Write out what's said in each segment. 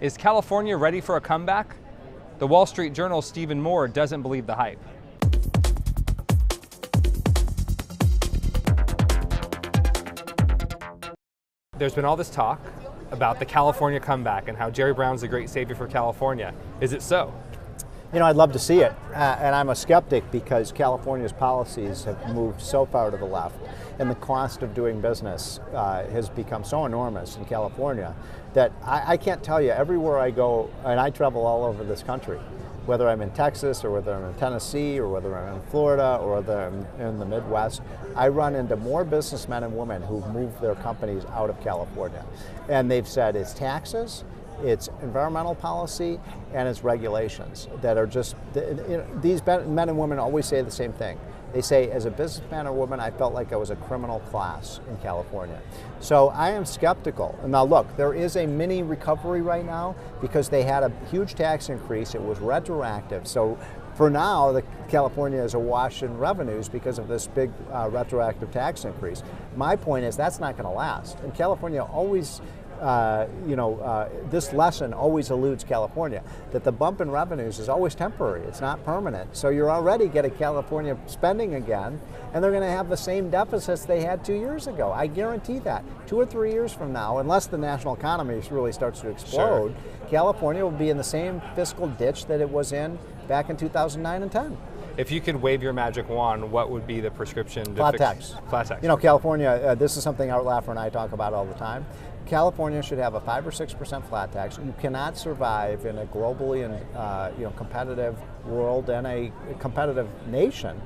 Is California ready for a comeback? The Wall Street Journal's Stephen Moore doesn't believe the hype. There's been all this talk about the California comeback and how Jerry Brown's the great savior for California. Is it so? You know, I'd love to see it, and I'm a skeptic because California's policies have moved so far to the left, and the cost of doing business has become so enormous in California that I can't tell you, everywhere I go, and I travel all over this country, whether I'm in Texas or whether I'm in Tennessee or whether I'm in Florida or whether I'm in the Midwest, I run into more businessmen and women who've moved their companies out of California. And they've said it's taxes, it's environmental policy, and it's regulations that are just, these men and women always say the same thing. They say, as a businessman or woman, I felt like I was a criminal class in California. So I am skeptical. Now look, there is a mini recovery right now because they had a huge tax increase. It was retroactive. So for now, California is awash in revenues because of this big retroactive tax increase. My point is that's not going to last. And California always, this lesson always eludes California, that the bump in revenues is always temporary, it's not permanent. So you're already getting California spending again, and they're going to have the same deficits they had 2 years ago. I guarantee that. 2 or 3 years from now, unless the national economy really starts to explode, sure, California will be in the same fiscal ditch that it was in back in 2009 and 10. If you could wave your magic wand, what would be the prescription to flat tax? Flat tax. You know, California, this is something Art Laffer and I talk about all the time. California should have a 5 or 6% flat tax. You cannot survive in a globally and competitive world and a competitive nation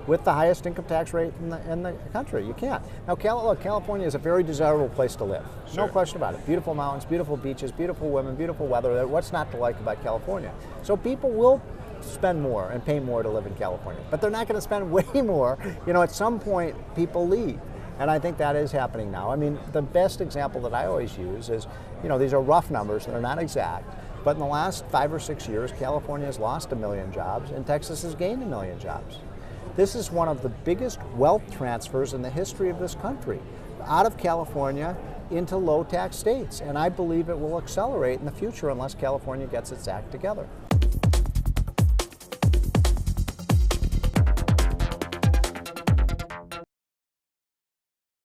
with the highest income tax rate in the country. You can't. Now, look, California is a very desirable place to live. Sure. No question about it. Beautiful mountains, beautiful beaches, beautiful women, beautiful weather. What's not to like about California? So people will spend more and pay more to live in California, but they're not going to spend way more. You know, at some point, people leave. And I think that is happening now. I mean, the best example that I always use is, these are rough numbers, they're not exact, but in the last 5 or 6 years, California has lost 1 million jobs and Texas has gained 1 million jobs. This is one of the biggest wealth transfers in the history of this country, out of California into low tax states. And I believe it will accelerate in the future unless California gets its act together.